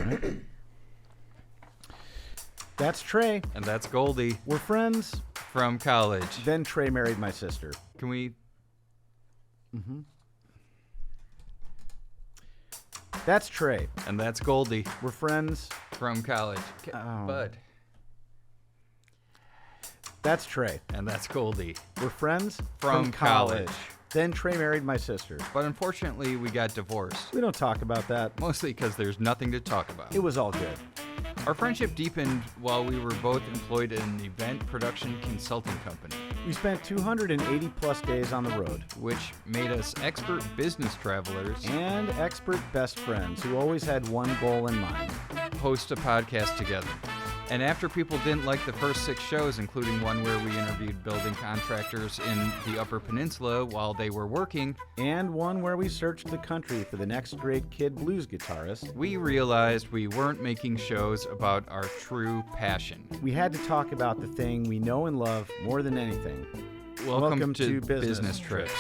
right. That's Trey. And that's Goldie. We're friends. From college. Then Trey married my sister. Can we... Mm-hmm. That's Trey. And that's Goldie. We're friends. From college. Bud. That's Trey. And that's Goldie. We're friends. From college. Then Trey married my sister. But unfortunately, we got divorced. We don't talk about that. Mostly because there's nothing to talk about. It was all good. Our friendship deepened while we were both employed in an event production consulting company. We spent 280 plus days on the road. Which made us expert business travelers. And expert best friends who always had one goal in mind. Host a podcast together. And after people didn't like the first 6 shows, including one where we interviewed building contractors in the Upper Peninsula while they were working, and one where we searched the country for the next great kid blues guitarist, we realized we weren't making shows about our true passion. We had to talk about the thing we know and love more than anything. Welcome to Business Trips.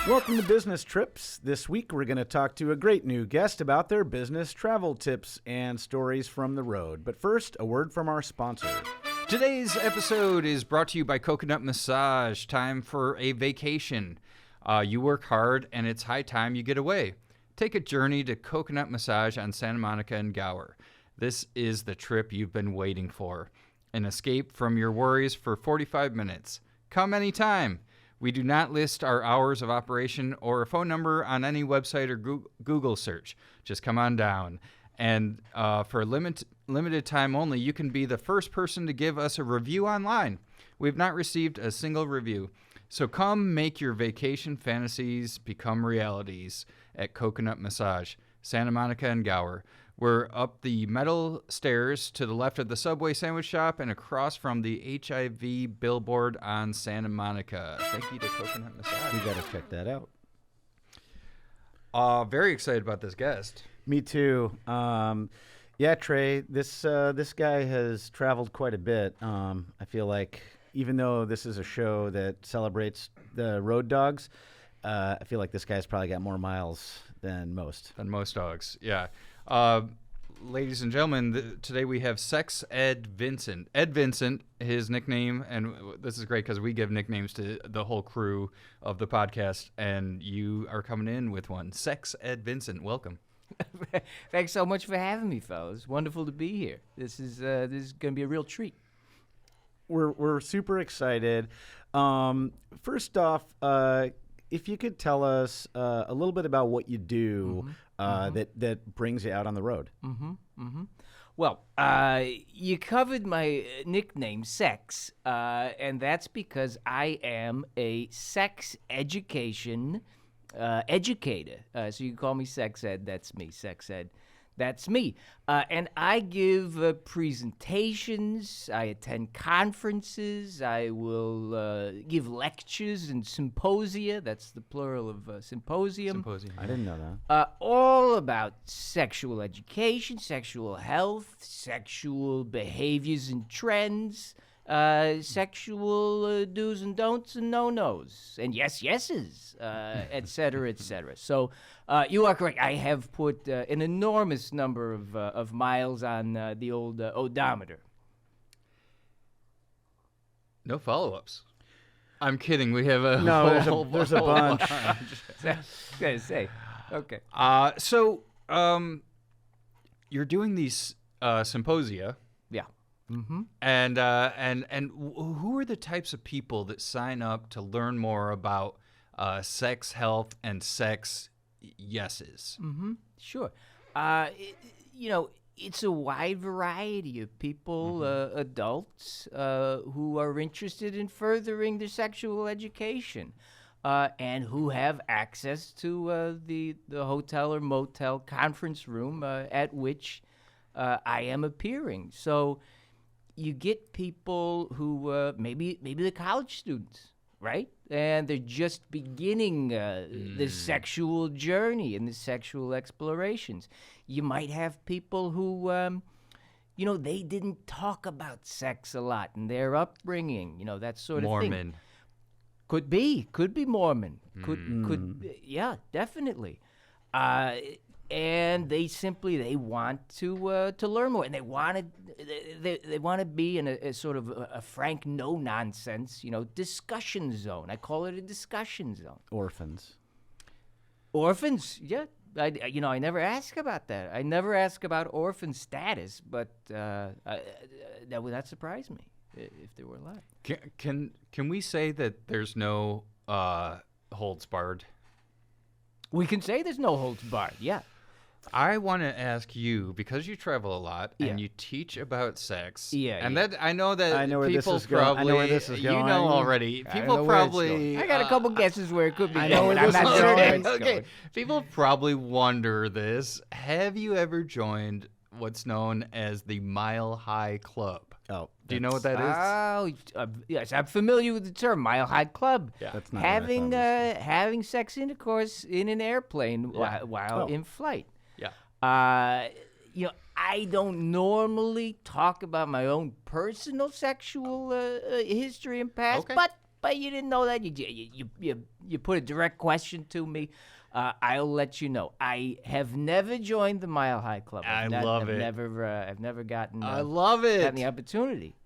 Welcome to Business Trips. This week we're going to talk to a great new guest about their business travel tips and stories from the road. But first, a word from our sponsor. Today's episode is brought to you by Coconut Massage. Time for a vacation. You work hard and it's high time you get away. Take a journey to Coconut Massage on Santa Monica and Gower. This is the trip you've been waiting for. An escape from your worries for 45 minutes. Come anytime. We do not list our hours of operation or a phone number on any website or Google search. Just come on down. And for limited time only, you can be the first person to give us a review online. We've not received a single review. So come make your vacation fantasies become realities at Coconut Massage, Santa Monica and Gower. We're up the metal stairs to the left of the Subway sandwich shop and across from the HIV billboard on Santa Monica. Thank you to Coconut Massage. We got to check that out. Very excited about this guest. Me too. Yeah, Trey, this guy has traveled quite a bit. I feel like even though this is a show that celebrates the road dogs, I feel like this guy's probably got more miles than most. Than most dogs, yeah. Ladies and gentlemen, today we have Sex Ed Vincent. Ed Vincent, his nickname, and this is great because we give nicknames to the whole crew of the podcast, and you are coming in with one. Sex Ed Vincent, welcome. Thanks so much for having me, fellas. Wonderful to be here. This is going to be a real treat. We're super excited. First off, if you could tell us a little bit about what you do that brings you out on the road. Well, you covered my nickname, Sex, and that's because I am a sex education educator. So you can call me Sex Ed. That's me, Sex Ed. That's me. And I give presentations, I attend conferences, I will give lectures and symposia. That's the plural of symposium. Symposium. I didn't know that. All about sexual education, sexual health, sexual behaviors and trends, sexual do's and don'ts and no-nos, and yeses, et cetera, et cetera. So you are correct. I have put an enormous number of miles on the old odometer. No follow-ups. I'm kidding. We have a there's a bunch. Gonna say, okay. So you're doing these symposia. Yeah. Mm-hmm. And who are the types of people that sign up to learn more about sex health and sex yeses? Mm-hmm. Sure. It's a wide variety of people, adults, who are interested in furthering their sexual education, and who have access to the hotel or motel conference room at which I am appearing. So you get people who maybe they're college students, right? And they're just beginning the sexual journey and the sexual explorations. You might have people who, they didn't talk about sex a lot in their upbringing, that sort of thing. Mormon. Could be Mormon. Could, yeah, definitely. And they want to learn more, and they want to be in a sort of a frank, no nonsense, discussion zone. I call it a discussion zone. Orphans. Orphans, yeah. I never ask about that. I never ask about orphan status, but that would not surprise me if there were a lot. Can we say that there's no holds barred? We can say there's no holds barred. Yeah. I want to ask you, because you travel a lot Yeah. and you teach about sex. Yeah, And yeah. that I know that I know where this people is going. probably I know where this is you know going. already. I don't People know where it's probably going. I got a couple guesses where it could be. I know going. where I'm this not is sure where going. it's Okay. going. People probably wonder this. Have you ever joined what's known as the Mile High Club? Oh, Do you know what that is? Oh, yes, I'm familiar with the term Mile High Club. Yeah. That's not what I thought it was. Having sex intercourse in an airplane Yeah. while Oh. in flight. Yeah. I don't normally talk about my own personal sexual history and past, Okay. but you didn't know that. You put a direct question to me. I'll let you know. I have never joined the Mile High Club. I love it. I've never gotten. I love it. Gotten the opportunity.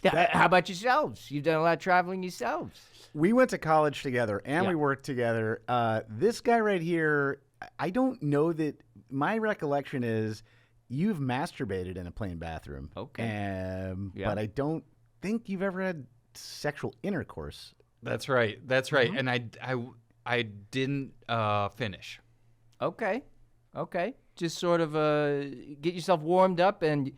How about yourselves? You've done a lot of traveling yourselves. We went to college together and Yeah. we worked together. This guy right here, I don't know that. My recollection is you've masturbated in a plane bathroom. Okay. Yeah. Yeah. But I don't think you've ever had sexual intercourse. That's right. That's right. And I didn't finish. Okay. Just sort of get yourself warmed up, and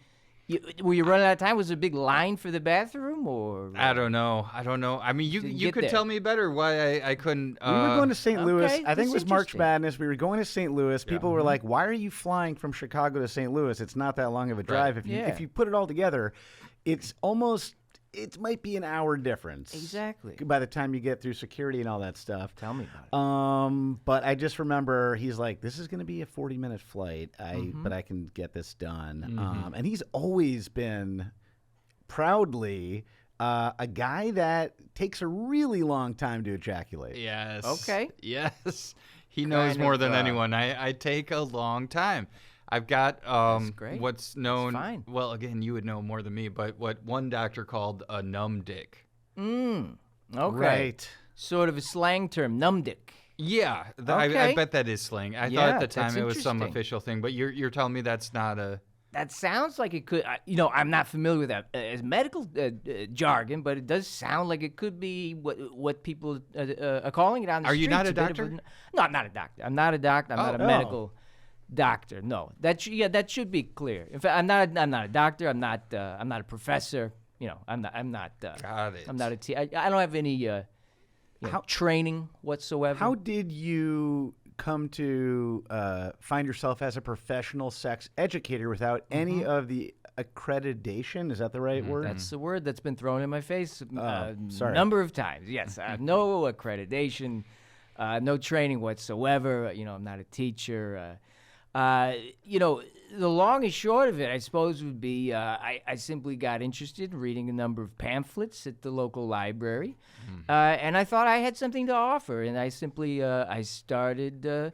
were you running out of time? Was there a big line for the bathroom, or? I don't know. I mean, you get could there. tell me better why I couldn't. We were going to St. Louis. okay, I think it that's was March interesting. Madness. We were going to St. Louis. People were like, "Why are you flying from Chicago to St. Louis? It's not that long of a drive. If you Yeah. if you put it all together, it might be an hour difference. Exactly. By the time you get through security and all that stuff. Tell me about it. But I just remember he's like, "This is going to be a 40-minute flight. But I can get this done." And he's always been proudly a guy that takes a really long time to ejaculate. Yes. Okay. Yes. He knows Kind more of, than anyone. I take a long time. I've got great. what's known. fine. Well, again, you would know more than me, but what one doctor called a numb dick. Okay. Right. Sort of a slang term, numdick. Yeah, I Okay. bet that is slang. I thought Yeah, at the that's time it was some interesting. official thing, but you're telling me that's not a. That sounds like it could. I'm not familiar with that as medical jargon, but it does sound like it could be what people are calling it on the Are streets. you not a bit of doctor? No, I'm not a doctor. I'm not a doctor. I'm not a Oh. medical doctor. No, that should be clear. In fact, I'm not a doctor. I'm not a professor. I'm not. Got it. I'm not I don't have any training whatsoever. How did you come to find yourself as a professional sex educator without any of the accreditation? Is that the right word? That's the word that's been thrown in my face a sorry. number of times. Yes, no accreditation, no training whatsoever. I'm not a teacher. The long and short of it, I suppose, would be I simply got interested in reading a number of pamphlets at the local library, and I thought I had something to offer, and I simply I started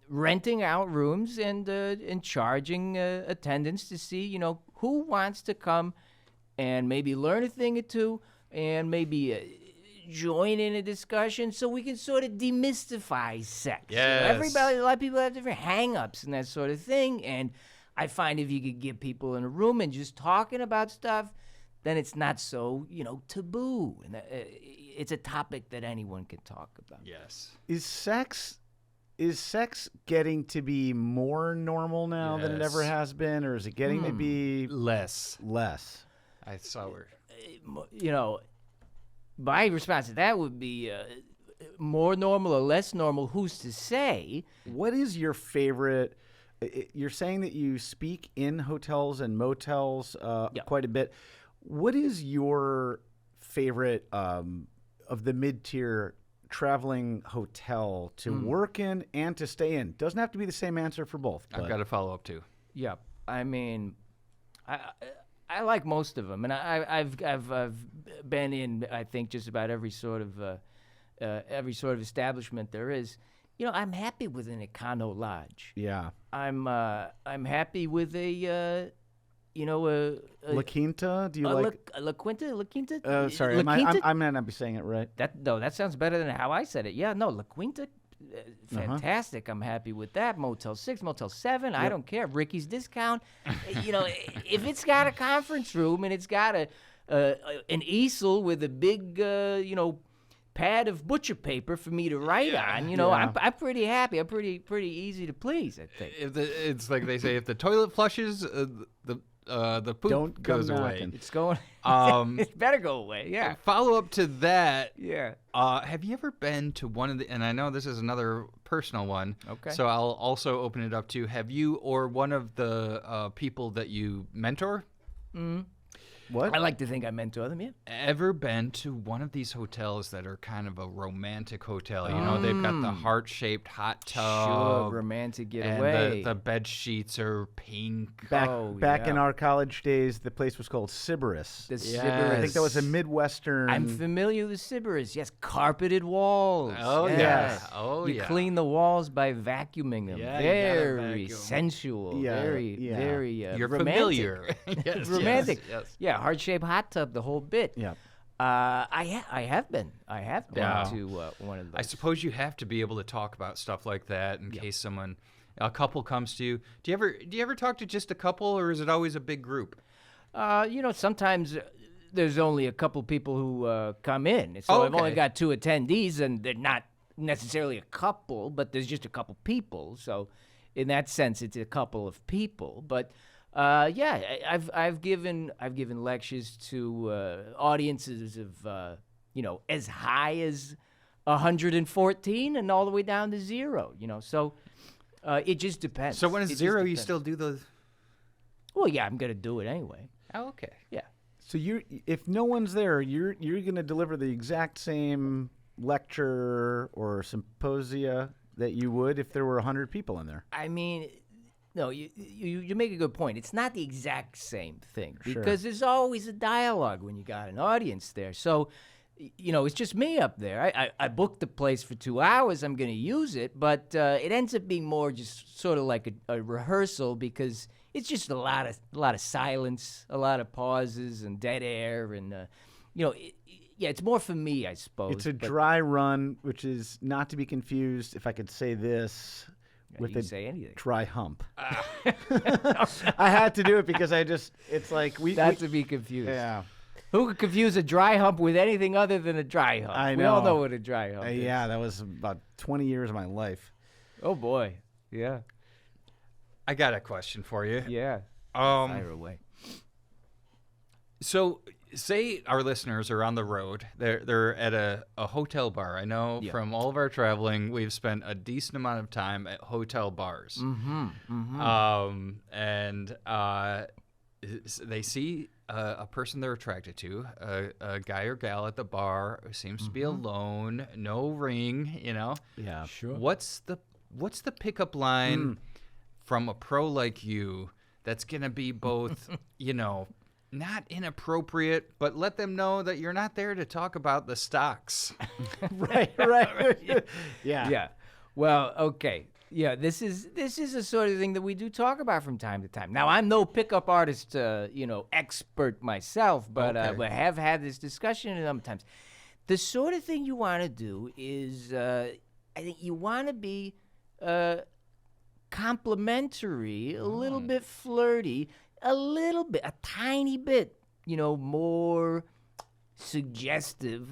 renting out rooms and charging attendants to see who wants to come and maybe learn a thing or two and maybe join in a discussion so we can sort of demystify sex. Yes. A lot of people have different hang-ups and that sort of thing, and I find if you could get people in a room and just talking about stuff, then it's not so taboo, and it's a topic that anyone can talk about. Yes. Is sex getting to be more normal now than it ever Yes. has been, or is it getting to be Less. less? I saw word. My response to that would be more normal or less normal. Who's to say? What is your favorite? You're saying that you speak in hotels and motels quite a bit. What is your favorite of the mid-tier traveling hotel to work in and to stay in? Doesn't have to be the same answer for both. I've got a follow up too. Yeah, I mean, I like most of them, and I've been in I think just about every sort of establishment there is. I'm happy with an Econo Lodge. Yeah. I'm happy with a La Quinta? Do you like? La Quinta? La Quinta? Sorry, La Quinta? I might not be saying it right. That sounds better than how I said it. Yeah, no, La Quinta, fantastic. I'm happy with that. Motel 6, Motel 7, I don't care. Ricky's Discount. If it's got a conference room and it's got an easel with a big, pad of butcher paper for me to write on, I'm pretty happy. I'm pretty easy to please, I think. It's like they say, if the toilet flushes, the poop Don't goes come away. knocking. It's going. It better go away. Yeah. Follow up to that. Yeah. Have you ever been to one of the? And I know this is another personal one. Okay. So I'll also open it up to. Have you or one of the people that you mentor What? I like to think I mentor them, yeah. ever been to one of these hotels that are kind of a romantic hotel? You know, they've got the heart-shaped hot tub. Sure, romantic And getaway. the bed sheets are pink. Back in yeah. our college days, the place was called Sybaris. The Yes. Sybaris. I think that was a Midwestern. I'm familiar with Sybaris. Yes, carpeted walls. Oh, yes. yeah. Oh, you yeah. clean the walls by vacuuming them. Yeah, you gotta very vacuum. sensual. Yeah, very, yeah. very You're romantic. familiar. Yes, romantic. Yes. Yeah, heart-shaped hot tub, the whole bit. Yeah. I have been Yeah. to one of those. I suppose you have to be able to talk about stuff like that in case a couple comes to you. Do you ever talk to just a couple, or is it always a big group? Sometimes there's only a couple people who come in. So I've only okay. got 2 attendees, and they're not necessarily a couple, but there's just a couple people. So in that sense, it's a couple of people. But I've given lectures to audiences of as high as 114 and all the way down to 0. So it just depends. So when it's It just 0, you depends. still do the. Well, yeah, I'm gonna do it anyway. Oh, okay. Yeah. So if no one's there, you're going to deliver the exact same lecture or symposia that you would if there were 100 people in there. I mean, no, you make a good point. It's not the exact same thing Sure. because there's always a dialogue when you got an audience there. So, it's just me up there. I booked the place for 2 hours. I'm going to use it, but it ends up being more just sort of like a rehearsal because it's just a lot of silence, a lot of pauses and dead air, and it's more for me, I suppose. It's a but- dry run, which is not to be confused, if I could say this, with you can a say anything. dry hump. I had to do it because it's like Not to be confused. yeah. Who could confuse a dry hump with anything other than a dry hump? I We all know. know what a dry hump is. Yeah, that was about 20 years of my life. Oh boy. Yeah. I got a question for you. Yeah. Um, Fire away. So, say our listeners are on the road. They're at a hotel bar. I know Yeah. from all of our traveling, we've spent a decent amount of time at hotel bars. Mm-hmm. And they see a person they're attracted to, a guy or gal at the bar who seems to be alone, no ring. Yeah. Sure. What's the pickup line from a pro like you that's gonna be both, not inappropriate, but let them know that you're not there to talk about the stocks? right. Yeah. Yeah. Well, okay. Yeah, this is a sort of thing that we do talk about from time to time. Now, I'm no pickup artist, expert myself, but Okay. we have had this discussion a number of times. The sort of thing you want to do is, I think you want to be complimentary, a little bit flirty, a tiny bit, more suggestive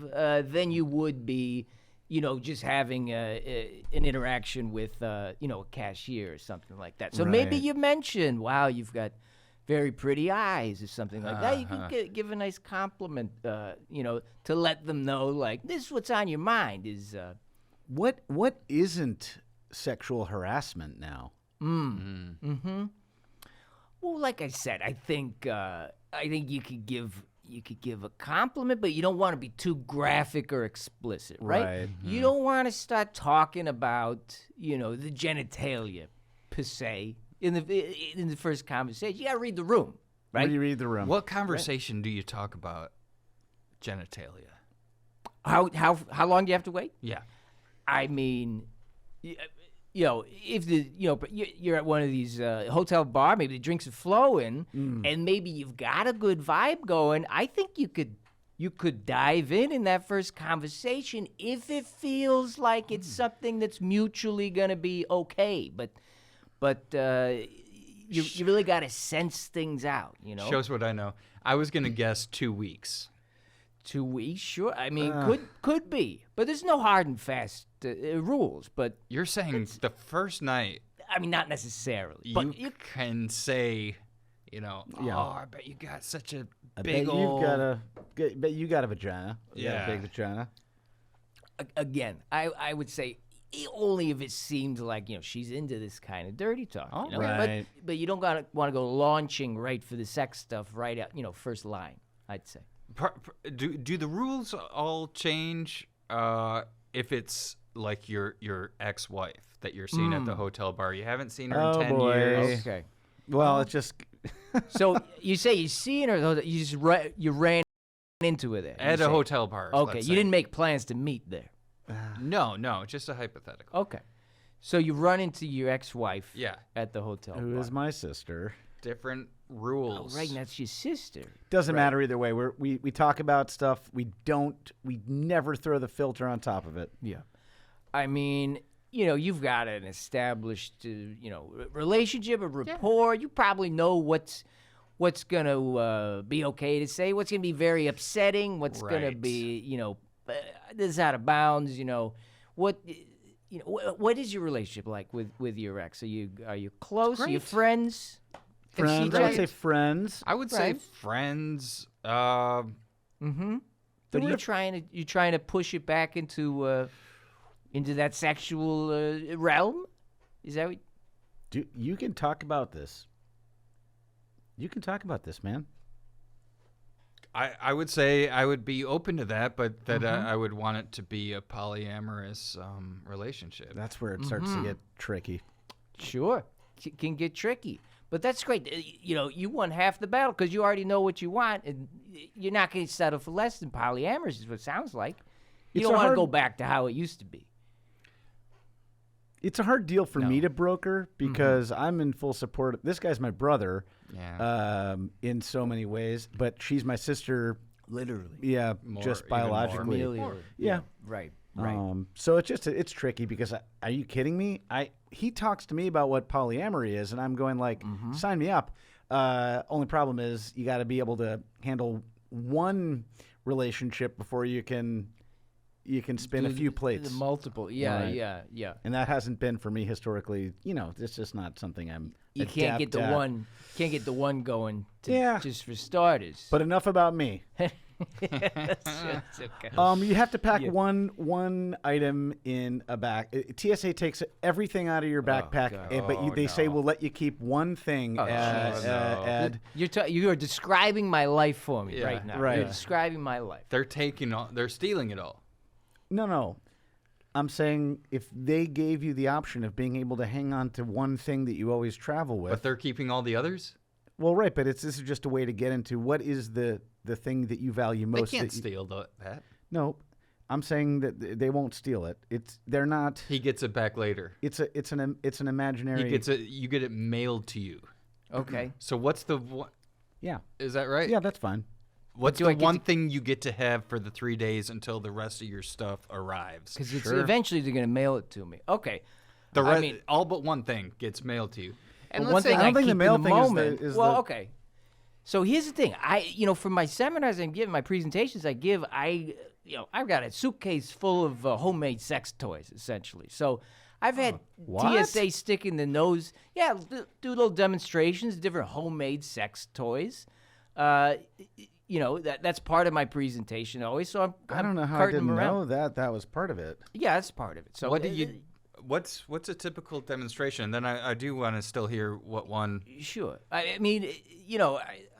than you would be, just having an interaction with, a cashier or something like that. So maybe Right. you mention, wow, you've got very pretty eyes or something like that. You could give a nice compliment, to let them know, like, this is what's on your mind is, What isn't sexual harassment now? well, like I said, I think you could give a compliment, but you don't want to be too graphic or explicit, right? Right. You don't want to start talking about, the genitalia per se in the first conversation. You got to read the room, right? When you read the room. What conversation do you talk about genitalia? How long do you have to wait? Yeah. I mean, you know, if you're at one of these hotel bar, maybe the drinks are flowing, and maybe you've got a good vibe going. I think you could dive in that first conversation if it feels like it's something that's mutually gonna be okay. But you really got to sense things out. You know, Shows what I know. I was gonna guess 2 weeks. 2 weeks, sure. I mean, could be, but there's no hard and fast rules. But You're saying the first night I mean, not necessarily. you But can say, Yeah. oh, I bet you got such a I big bet old. bet you got a vagina. You got Yeah. a big vagina. again, I would say only if it seemed like she's into this kind of dirty talk. Oh, right. But you don't want to go launching right for the sex stuff right out. First line. I'd say. Do the rules all change if it's like your ex-wife that you're seeing at the hotel bar? You haven't seen her in 10 boy. years. Okay. Well, it's just So you say you seen her, you just you ran into her there At you a say. hotel bar. Okay, let's you say. didn't make plans to meet there. No, just a hypothetical. Okay, so you run into your ex-wife. Yeah. At the hotel. who bar. is my sister. Different Oh, rules. right, and that's your sister. Doesn't matter either way. We talk about stuff. We never throw the filter on top of it. Yeah. I mean, you've got an established, relationship, a rapport. You probably know what's going to be okay to say, what's going to be very upsetting, what's going to Right. be, this is out of bounds, what is your relationship like with your ex? Are you close? Are you great. friends? If she Friends. I would just- say friends. I would say Right. friends. Mm-hmm. But what you trying to push it back into that sexual realm? Is that what? You can talk about this. You can talk about this, man. I would say I would be open to that, but that I would want it to be a polyamorous relationship. That's where it starts to get tricky. Sure, can get tricky, but that's great. You won half the battle because you already know what you want, and you're not going to settle for less than polyamorous. Is what it sounds like. You It's don't a want to hard- go back to how it used to be. It's a hard deal for me No. to broker because I'm in full support. This guy's my brother, Yeah. in so many ways, but she's my sister. Literally. Yeah, More- just even more. biologically. Familially. Yeah. Right. Right. So it's tricky because are you kidding me? He talks to me about what polyamory is, and I'm going like, sign me up. Only problem is you got to be able to handle one relationship before you can spin a Do few the plates. multiple. Yeah. Right. Yeah. And that hasn't been for me historically. It's just not something I'm. You can't get adept the at. one. Can't get the one going. Yeah. Just for starters. But enough about me. It's okay. You have to pack one item in a back. TSA takes everything out of your backpack, God. but they say we'll let you keep one thing. jeez. Ed. You are describing my life for me Yeah. right now. Right. You're describing my life. They're stealing it all. No. I'm saying if they gave you the option of being able to hang on to one thing that you always travel with. But they're keeping all the others? Well, right, but this is just a way to get into what is the thing that you value They most. can't that you- steal that. No, I'm saying that they won't steal it. They're not. He gets it back later. It's an imaginary. You get it mailed to you. Okay. So what's the one? Yeah, Is that right? yeah, that's fine. What's do the I get one to- thing you get to have for the 3 days until the rest of your stuff arrives? Because Sure. eventually they're going to mail it to me. Okay. The I re- mean- all but one thing gets mailed to you. And But let's one say thing I don't think the keep mail in the thing is the- moment. is well, the- okay. So here's the thing. For my seminars I'm giving, my presentations I give, I've got a suitcase full of homemade sex toys, essentially. So I've had What? TSA stick in the nose. Yeah, do little demonstrations, different homemade sex toys. That's part of my presentation always. So I'm I don't know how I carting them didn't around. know that was part of it. Yeah, that's part of it. So what do you? What's a typical demonstration? Then I do want to still hear what one. Sure. I mean,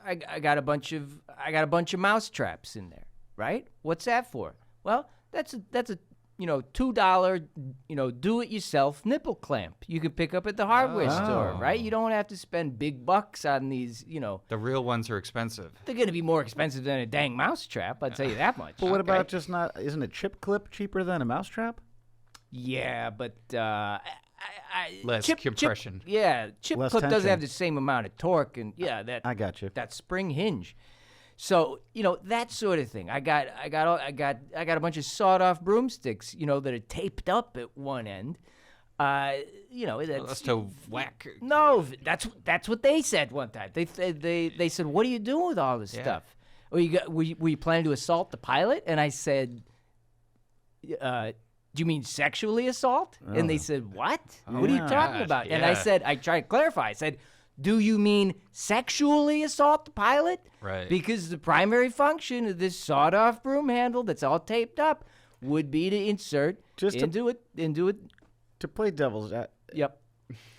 I got a bunch of mousetraps in there, right? What's that for? Well, that's a $2 do-it-yourself nipple clamp you can pick up at the hardware store, right? You don't have to spend big bucks on these. The real ones are expensive. They're gonna be more expensive than a dang mousetrap. I'll tell you that much. But what about just not? Isn't a chip clip cheaper than a mousetrap? Yeah, but Less compression. Chip Less clip doesn't tension. have the same amount of torque, and I got you. that spring hinge. So that sort of thing. I got a bunch of sawed-off broomsticks, that are taped up at one end. That's to whack. No, that's what they said one time. They said, "What are you doing with all this stuff? Were you planning to assault the pilot?" And I said, "Do you mean sexually assault?" And they said, "What? What are you talking gosh, about?" And I yeah. said, I tried to clarify. I said, "Do you mean sexually assault the pilot?" Right. Because the primary function of this sawed-off broom handle that's all taped up would be to insert into it. To play devil's Yep.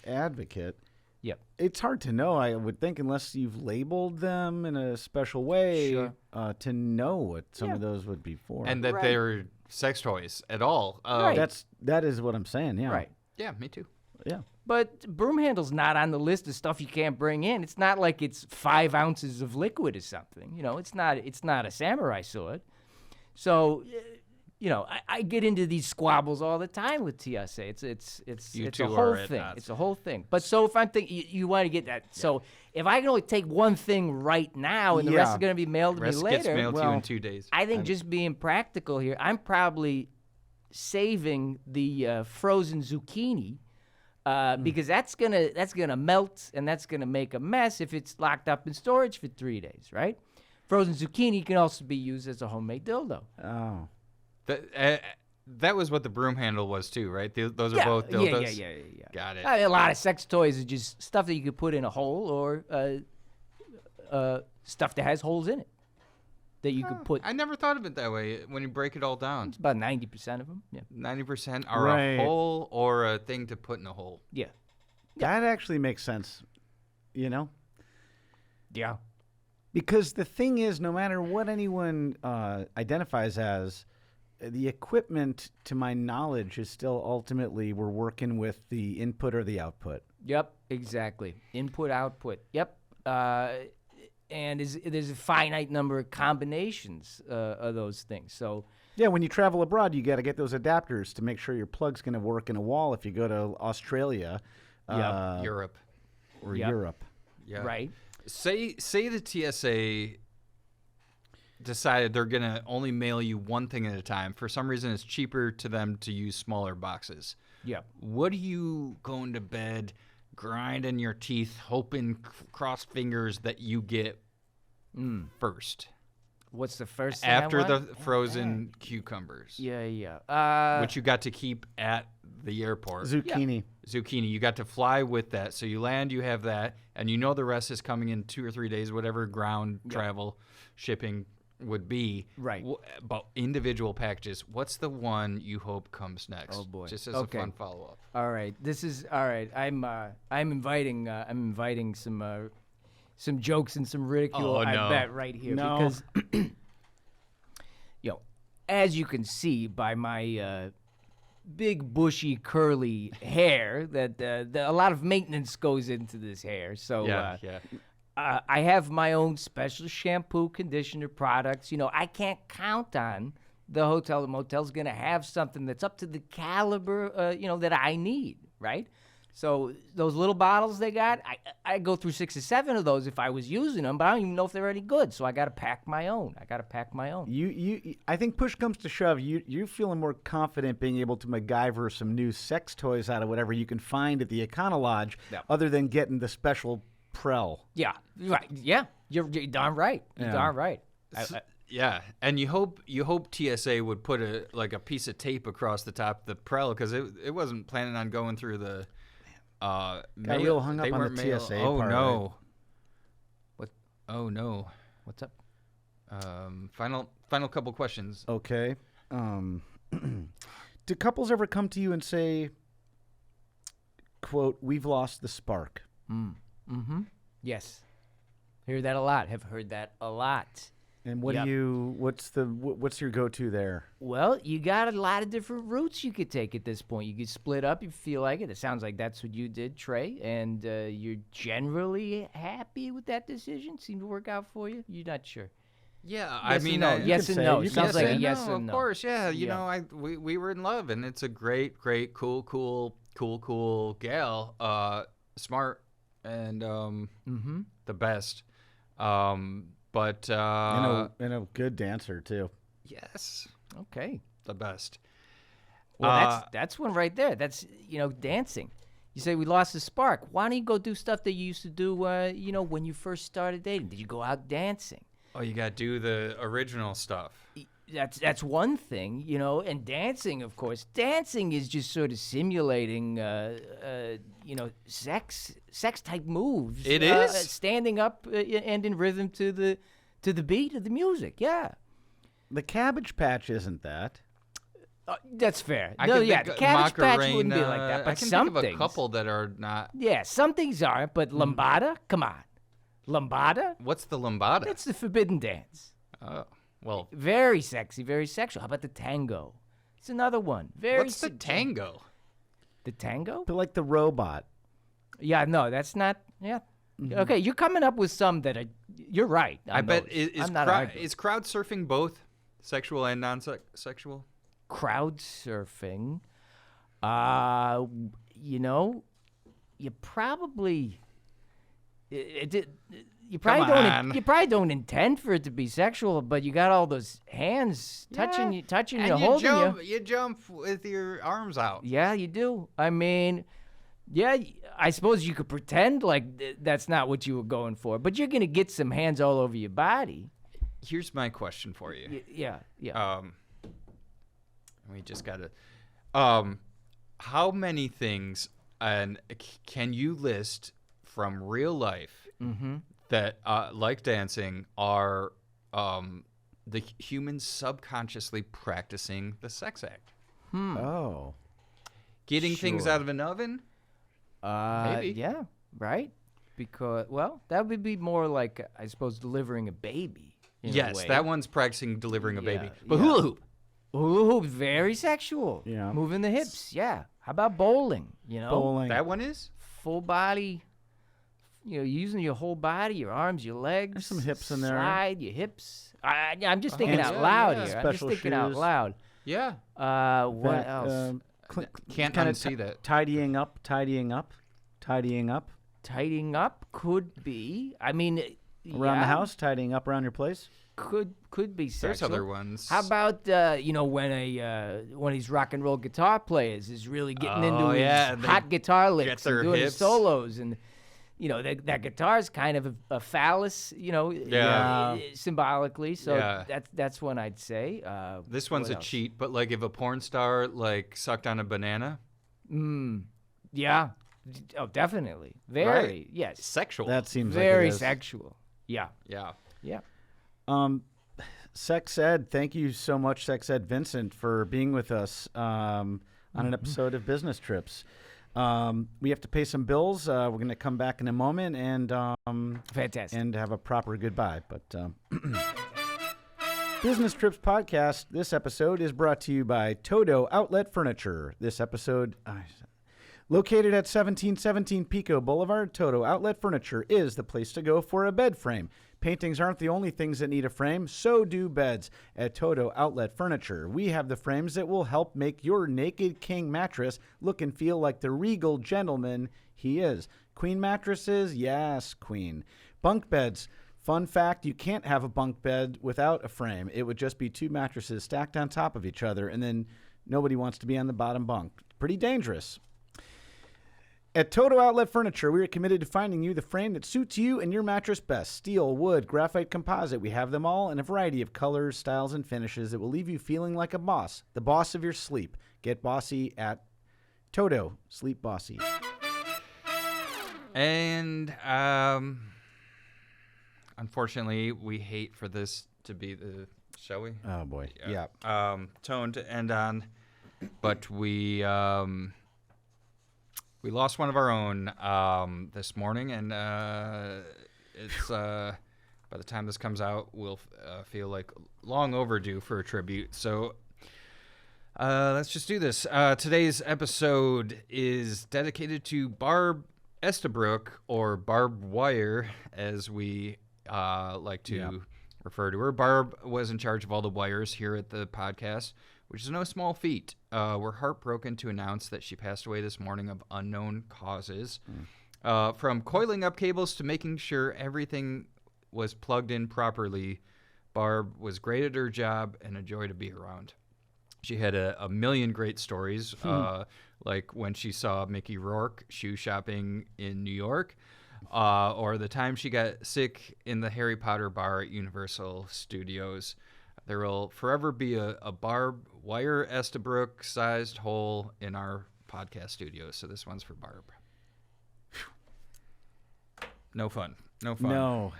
advocate, Yep. it's hard to know, I would think, unless you've labeled them in a special way Sure. to know what some of those would be for. And that Right. they're sex toys at all. Right. that is what I'm saying. Yeah. Right. Yeah, me too. Yeah. But broom handle's not on the list of stuff you can't bring in. It's not like it's 5 ounces of liquid or something. It's not a samurai sword. So, I get into these squabbles all the time with TSA. It's You a two whole are at thing. odds. It's a whole thing. But so if I'm thinking you want to get that, so if I can only take one thing right now and the rest Yeah. is going to be mailed to me Rest later, gets mailed to you well, in 2 days. I think just being practical here, I'm probably saving the frozen zucchini because that's gonna melt and that's gonna make a mess if it's locked up in storage for 3 days, right? Frozen zucchini can also be used as a homemade dildo. Oh. That was what the broom handle was too, right? Those are Yeah, both dildos. yeah. Got it. A lot of sex toys are just stuff that you could put in a hole or stuff that has holes in it that you could put. I never thought of it that way. When you break it all down, It's about 90% of them. Yeah. 90% are Right. a hole or a thing to put in a hole. Yeah. That actually makes sense, Yeah. because the thing is, no matter what anyone identifies as, the equipment, to my knowledge, is still ultimately we're working with the input or the output. Yep, exactly. Input, output. Yep. And there's a finite number of combinations of those things. So, Yeah, when you travel abroad, you got to get those adapters to make sure your plug's going to work in a wall if you go to Australia Europe. or Yep. Europe. Yeah. right. Say the TSA decided they're gonna only mail you one thing at a time. For some reason, it's cheaper to them to use smaller boxes. Yep. What are you going to bed, grinding your teeth, hoping, cross fingers that you get first What's the first thing after I the want? frozen cucumbers, Yeah. which you got to keep at the airport? Zucchini. Zucchini. You got to fly with that. So you land, you have that, and you know the rest is coming in 2 or 3 days, whatever ground travel shipping would be. Right. About individual packages, what's the one you hope comes next? Oh, boy. Just as Okay. a fun follow-up. All right. This is all right. I'm inviting some jokes and some ridicule. Oh, no. I bet right here No. because as you can see by my big bushy curly hair, that a lot of maintenance goes into this hair. So Yeah. I have my own special shampoo, conditioner products. I can't count on the hotel or motel's going to have something that's up to the caliber, that I need, right? So those little bottles they got, I go through 6 or 7 of those if I was using them, but I don't even know if they're any good. So I got to pack my own. I think push comes to shove, you're feeling more confident being able to MacGyver some new sex toys out of whatever you can find at the Econo Lodge, Yep. other than getting the special Prel. Yeah, right. Yeah, you're darn right. You're Yeah. darn right. Yeah, and you hope TSA would put a piece of tape across the top of the Prel because it wasn't planning on going through the mail. real hung up They on the weren't mail- TSA Oh part, no! What? Oh no! What's up? Final couple questions. Okay. Do couples ever come to you and say, quote, "We've lost the spark"? Yes. Hear that a lot. Have heard that a lot. And what Yep. what's your go-to there? Well, you got a lot of different routes you could take at this point. You could split up if you feel like it. It sounds like that's what you did, Trey, and you're generally happy with that decision. Seemed to work out for you. You're not sure. Yeah, I Yes mean, and no. Yes can and say no. it. You can Sounds like say a it. yes no, and no. of course, yeah. You Yeah. know, we were in love, and it's a great, cool gal. Smart and the best. But And a good dancer too. yes, Okay. the best. Well, that's one right there. That's dancing. You say we lost the spark. Why don't you go do stuff that you used to do? When you first started dating. Did you go out dancing? Oh, you got to do the original stuff. That's one thing, and dancing, of course. Dancing is just sort of simulating, sex type moves. It is? Standing up and in rhythm to the beat of the music. Yeah, The Cabbage Patch isn't that. that's fair. I No, can yeah, think the Cabbage Patch wouldn't be Macarena. like that, but I can some think of a things. couple that are not. Yeah, some things aren't, but lambada, come on, lambada. What's the lambada? That's the forbidden dance. Well, Very sexy, very sexual. How about the tango? It's another one. Very. what's the tango? The tango? But like the robot. Yeah, no, that's not. Yeah. Okay, you're coming up with some that are. You're right. I bet those. is I'm not crowd, arguing. is crowd surfing both sexual and non-sexual? Crowd surfing. You probably. You probably Come don't. on. You probably don't intend for it to be sexual, but you got all those hands touching you, And you, holding you. You jump with your arms out. Yeah, you do. I mean, yeah, I suppose you could pretend like that's not what you were going for, but you're gonna get some hands all over your body. Here's my question for you. Yeah. We just gotta. How many things can you list from real life that, like dancing, are the humans subconsciously practicing the sex act? Oh. Getting things Sure. out of an oven? Maybe. Yeah, right. Because that would be more like I suppose delivering a baby. In a Yes, way. that one's practicing delivering a baby. Yeah, But yeah. hula hoop. Hula hoop, very sexual. Yeah. Moving the hips. Yeah. How about bowling? Bowling. That one is? Full body. Using your whole body, your arms, your legs. There's some hips in there. Slide your hips. I'm just thinking yeah, out loud yeah. here. I'm just Special thinking out shoes. loud. Yeah. What else? Can't kinda unsee that. Tidying up. Tidying up could be. I mean, Around the yeah, house, tidying up around your place. could be sexual. There's other ones. How about when these rock and roll guitar players is really getting into Oh, his yeah, they hot guitar licks their and doing hips. solos and that guitar is kind of a phallus, Yeah. symbolically. So Yeah. that's one I'd say. This one's what a else? cheat, but like if a porn star like sucked on a banana, Yeah. Oh, definitely. Very. Right. Yes. sexual. That seems Very like it is. sexual. Yeah. yeah. Yeah. Sex Ed, thank you so much, Sex Ed Vincent, for being with us on an episode of Business Trips. We have to pay some bills. We're going to come back in a moment and Fantastic. and have a proper goodbye. But Business Trips Podcast, this episode is brought to you by Toto Outlet Furniture. This episode, located at 1717 Pico Boulevard, Toto Outlet Furniture is the place to go for a bed frame. Paintings aren't the only things that need a frame, so do beds. At Toto Outlet Furniture, we have the frames that will help make your Naked King mattress look and feel like the regal gentleman he is. Queen mattresses? Yes, queen. Bunk beds. Fun fact, you can't have a bunk bed without a frame. It would just be two mattresses stacked on top of each other, and then nobody wants to be on the bottom bunk. Pretty dangerous. At Toto Outlet Furniture, we are committed to finding you the frame that suits you and your mattress best. Steel, wood, graphite, composite, we have them all in a variety of colors, styles, and finishes that will leave you feeling like a boss, the boss of your sleep. Get bossy at Toto, Sleep Bossy. And unfortunately, we hate for this to be the shall we? Oh, boy. Yeah. Tone to end on, but we lost one of our own this morning, and it's by the time this comes out, we'll feel like long overdue for a tribute. So let's just do this. Today's episode is dedicated to Barb Estabrook, or Barbed Wire, as we like to refer to her. Barb was in charge of all the wires here at the podcast, which is no small feat. We're heartbroken to announce that she passed away this morning of unknown causes. From coiling up cables to making sure everything was plugged in properly, Barb was great at her job and a joy to be around. She had a million great stories, like when she saw Mickey Rourke shoe shopping in New York, or the time she got sick in the Harry Potter bar at Universal Studios. There will forever be a barbed wire Estabrook-sized hole in our podcast studio, so this one's for Barb. No fun. No.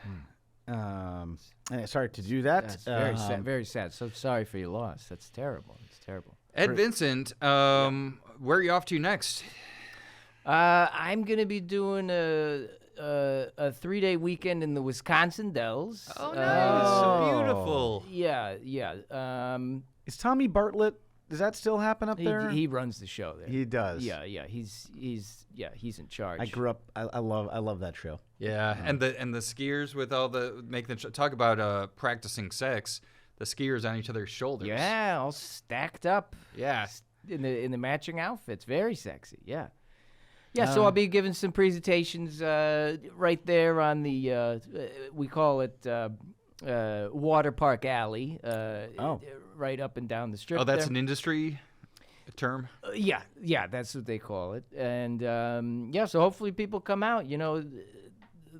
Sorry to do that. That's very sad. Very sad. So sorry for your loss. That's terrible. It's terrible. Ed Vincent, where are you off to next? I'm gonna be doing a 3-day weekend in the Wisconsin Dells. Oh, nice. Beautiful. Yeah. Is Tommy Bartlett? Does that still happen up there? He runs the show there. He does. Yeah. He's in charge. I grew up. I love that show. Yeah, and the skiers with all the talk about practicing sex. The skiers on each other's shoulders. Yeah, all stacked up. Yeah, in the matching outfits. Very sexy. Yeah. Yeah, so I'll be giving some presentations right there on the we call it Water Park Alley. Right up and down the strip. Oh, that's there. an industry term? Yeah, that's what they call it. And so hopefully people come out. You know,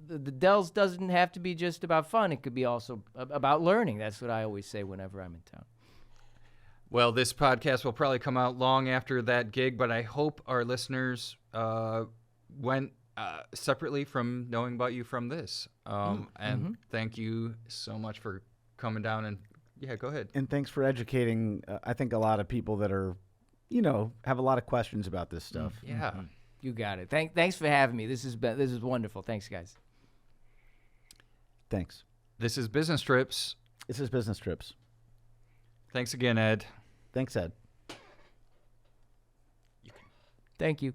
the Dells doesn't have to be just about fun. It could be also about learning. That's what I always say whenever I'm in town. Well, this podcast will probably come out long after that gig, but I hope our listeners went separately from knowing about you from this. And thank you so much for coming down and, yeah, go ahead. And thanks for educating, I think, a lot of people that are, have a lot of questions about this stuff. Yeah. You got it. Thanks for having me. This is wonderful. Thanks, guys. Thanks. This is Business Trips. This is Business Trips. Thanks again, Ed. Thanks, Ed. Thank you.